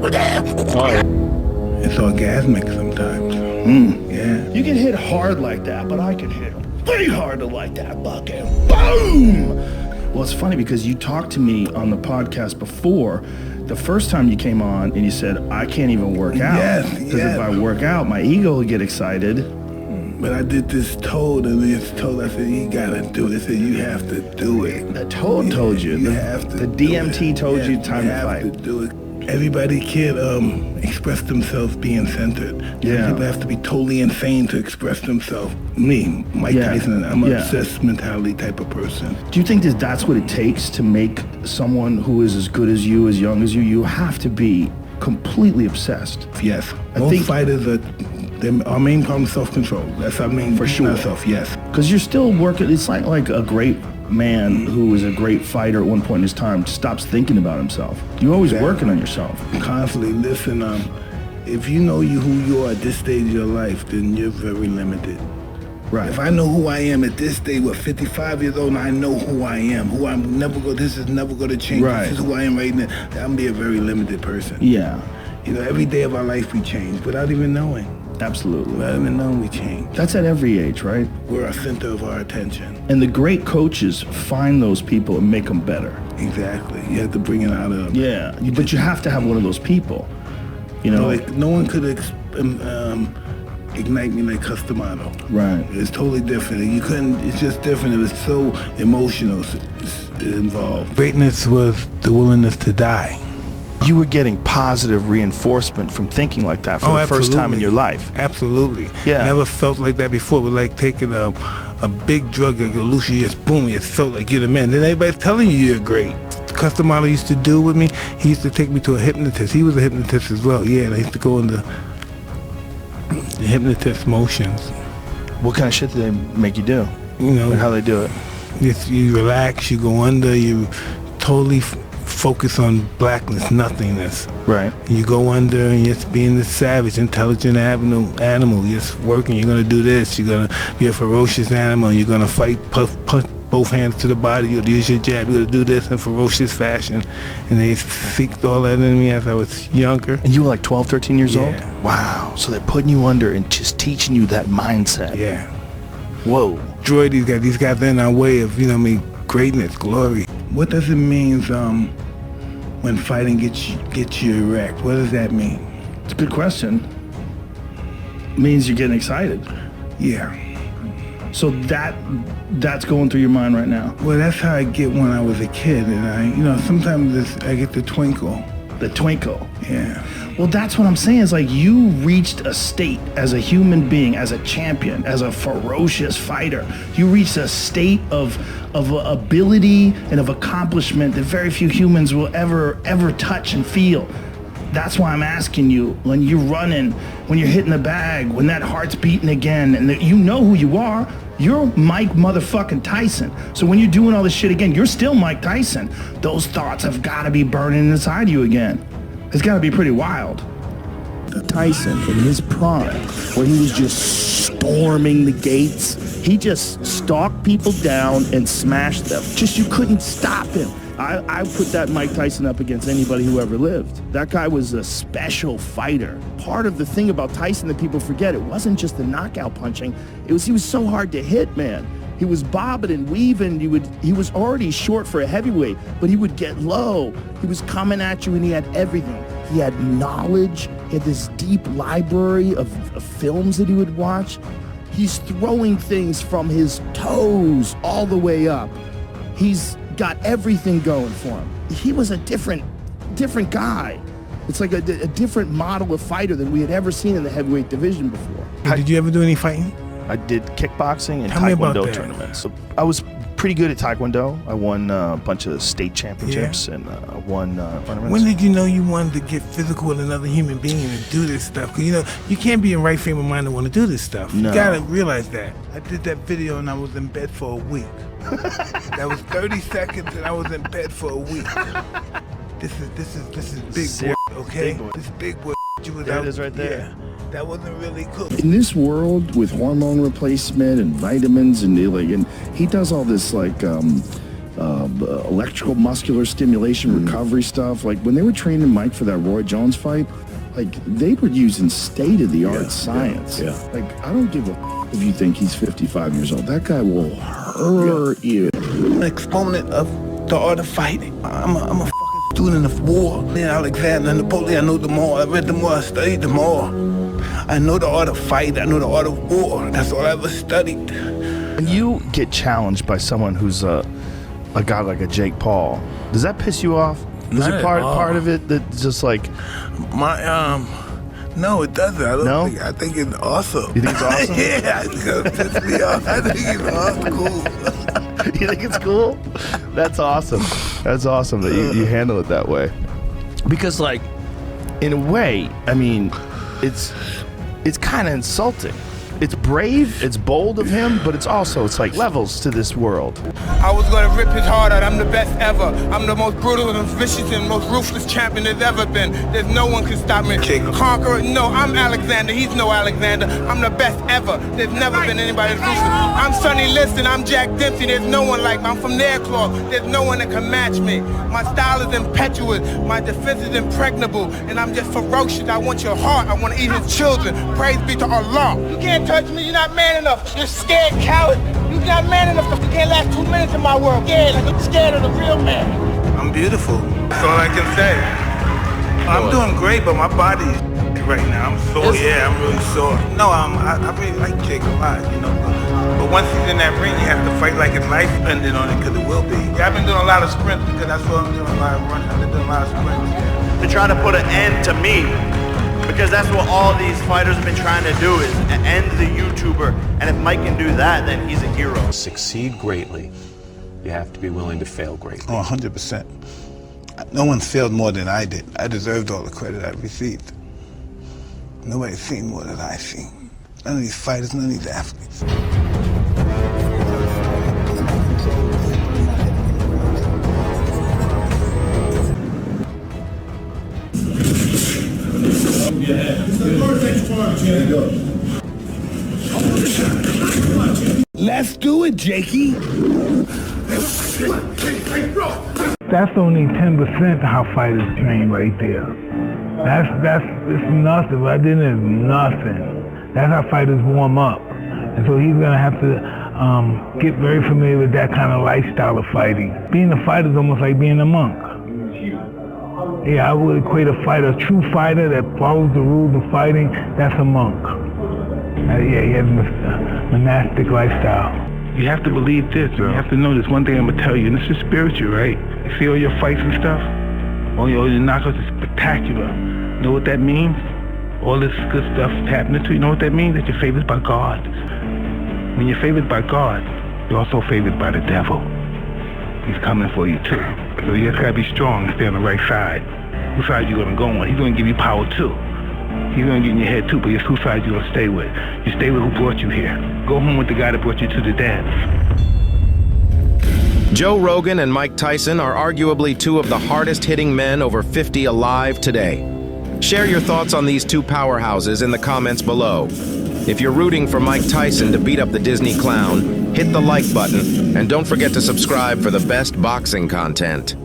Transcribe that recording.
It's orgasmic sometimes. Yeah. You can hit hard like that, but I can hit way harder like that. Fucking boom! Well, it's funny because you talked to me on the podcast before, the first time you came on, and you said, I can't even work out. Yes, Because yes. if I work out, my ego will get excited. But I did this toad, and it's told, I said, you gotta do it. I said, you have to do it. The toad told you. You have to The do DMT it. told Yes, you time to have fight. to do it. Everybody can't express themselves being centered. Yeah. People have to be totally insane to express themselves. Me, Mike Tyson, I'm an obsessed mentality type of person. Do you think that that's what it takes to make someone who is as good as you, as young as you? You have to be completely obsessed. Yes. I Most think fighters are, our main problem is self-control. That's our main, For sure. Self, yes. Because you're still working. It's like a great man who was a great fighter at one point in his time stops thinking about himself. You're always working on yourself. Constantly. Listen, if you know who you are at this stage of your life, then you're very limited. Right. If I know who I am at this stage, 55 years old, and I know who I am, who I'm never go. This is never going to change. Right. This is who I am right now. I'm gonna be a very limited person. Yeah. You know, every day of our life we change without even knowing. Absolutely. Without even knowing we change. That's at every age, right? We're our center of our attention. And the great coaches find those people and make them better. Exactly. You have to bring it out of them. Yeah. But you have to have one of those people. You know? Like no one could ignite me like Cus Damato. Right. It's totally different. You couldn't. It's just different. It was so emotional involved. Greatness was the willingness to die. You were getting positive reinforcement from thinking like that for the first time in your life. Absolutely. Yeah. Never felt like that before. It was like taking a big drug like a Lucy, just boom, it felt like you're the man. Then everybody's telling you you're great. Cus Damato used to do with me, he used to take me to a hypnotist. He was a hypnotist as well. Yeah, and I used to go into the hypnotist motions. What kind of shit did they make you do? You know. And how they do it? You relax, you go under, you totally focus on blackness, nothingness. Right. You go under and you're just being this savage, intelligent animal. You're just working, you're going to do this, you're going to be a ferocious animal, you're going to fight, punch both hands to the body, you'll use your jab, you're going to do this in ferocious fashion. And they seeked all that in me as I was younger. And you were like 12, 13 years old? Yeah. Wow. So they're putting you under and just teaching you that mindset. Yeah. Whoa. Destroy these guys. These guys are in our way of, greatness, glory. What does it mean when fighting gets you erect? What does that mean? It's a good question. It means you're getting excited. Yeah. So that's going through your mind right now. Well, that's how I get when I was a kid, and sometimes I get the twinkle. The twinkle. Yeah. Well, that's what I'm saying. Is like you reached a state as a human being, as a champion, as a ferocious fighter. You reached a state of ability and of accomplishment that very few humans will ever touch and feel. That's why I'm asking you, when you're running, when you're hitting the bag, when that heart's beating again, and you know who you are. You're Mike motherfucking Tyson. So when you're doing all this shit again, you're still Mike Tyson. Those thoughts have got to be burning inside you again. It's got to be pretty wild. Tyson, in his prime, where he was just storming the gates, he just stalked people down and smashed them. Just you couldn't stop him. I put that Mike Tyson up against anybody who ever lived. That guy was a special fighter. Part of the thing about Tyson that people forget, it wasn't just the knockout punching. He was so hard to hit, man. He was bobbing and weaving. He was already short for a heavyweight, but he would get low. He was coming at you and he had everything. He had knowledge. He had this deep library of films that he would watch. He's throwing things from his toes all the way up. He's got everything going for him. He was a different guy. It's like a different model of fighter than we had ever seen in the heavyweight division before. Did you ever do any fighting? I did kickboxing and Tell me about taekwondo that. tournaments. So I was pretty good at taekwondo. I won a bunch of state championships and won tournaments. When did you know you wanted to get physical with another human being and do this stuff? Because you can't be in right frame of mind to want to do this stuff. No. You gotta realize that. I did that video and I was in bed for a week. That was 30 seconds and I was in bed for a week. This is big boy, okay? Big boy. This big boy you was There out. it is right there. Yeah, that wasn't really cool. In this world with hormone replacement and vitamins and he does all this electrical muscular stimulation recovery stuff. Like when they were training Mike for that Roy Jones fight, like they were using state-of-the-art science. Like I don't give a if you think he's 55 years old. That guy will hurt you. I'm an exponent of the art of fighting. I'm a fucking student of war. Alexander and Napoleon, I know them all. I read them all, I studied them all. I know the art of fight, I know the art of war. That's all I ever studied. When you get challenged by someone who's a guy like a Jake Paul, does that piss you off? Is it part of it that's just like no, it doesn't. I think it's awesome. You think it's awesome? Yeah, it's gonna piss me off. I think it's awesome. Cool. You think it's cool? That's awesome. That's awesome that you handle it that way. Because like, in a way, I mean, it's kind of insulting. It's brave, it's bold of him, but it's like levels to this world. I was gonna rip his heart out. I'm the best ever. I'm the most brutal and vicious and most ruthless champion there's ever been. There's no one can stop me. Conqueror, no, I'm Alexander. He's no Alexander. I'm the best ever. There's never been anybody as ruthless. I'm Sonny Liston. I'm Jack Dempsey. There's no one like me. I'm from Nairclaw. There's no one that can match me. My style is impetuous. My defense is impregnable. And I'm just ferocious. I want your heart. I want to eat his children. Praise be to Allah. You can't touch me. You're not man enough. You're scared coward. You're not man enough. You can't last 2 minutes in my world. Scared. Like I'm scared of the real man. I'm beautiful. That's all I can say. I'm doing great, but my body is right now. I'm sore. Yeah, I'm really sore. No, I really like Jake a lot, you know. But once he's in that ring, you have to fight like his life depending on it, because it will be. Yeah, I've been doing a lot of sprints because that's what I'm doing, a lot of running. I've been doing a lot of sprints. To try to put an end to me, because that's what all these fighters have been trying to do, is end the YouTuber. And if Mike can do that, then he's a hero. To succeed greatly, you have to be willing to fail greatly. Oh, 100%. No one failed more than I did. I deserved all the credit I received. Nobody's seen more than I've seen. None of these fighters, none of these athletes. Let's do it, Jakey. That's only 10% how fighters train right there. It's nothing. Right then is nothing. That's how fighters warm up. And so he's gonna have to get very familiar with that kind of lifestyle of fighting. Being a fighter is almost like being a monk. Yeah, I would equate a fighter, a true fighter that follows the rules of fighting, that's a monk. Yeah, he has a monastic lifestyle. You have to believe this, you have to know this. One thing I'm gonna tell you, and this is spiritual, right? You see all your fights and stuff? All your knockouts is spectacular. You know what that means? All this good stuff happening to you, you know what that means? That you're favored by God. When you're favored by God, you're also favored by the devil. He's coming for you too. So you just gotta be strong and stay on the right side. Whose side you gonna go on? He's gonna give you power too. He's gonna get in your head too, but it's whose side you gonna stay with. You stay with who brought you here. Go home with the guy that brought you to the dance. Joe Rogan and Mike Tyson are arguably two of the hardest-hitting men over 50 alive today. Share your thoughts on these two powerhouses in the comments below. If you're rooting for Mike Tyson to beat up the Disney clown, hit the like button, and don't forget to subscribe for the best boxing content.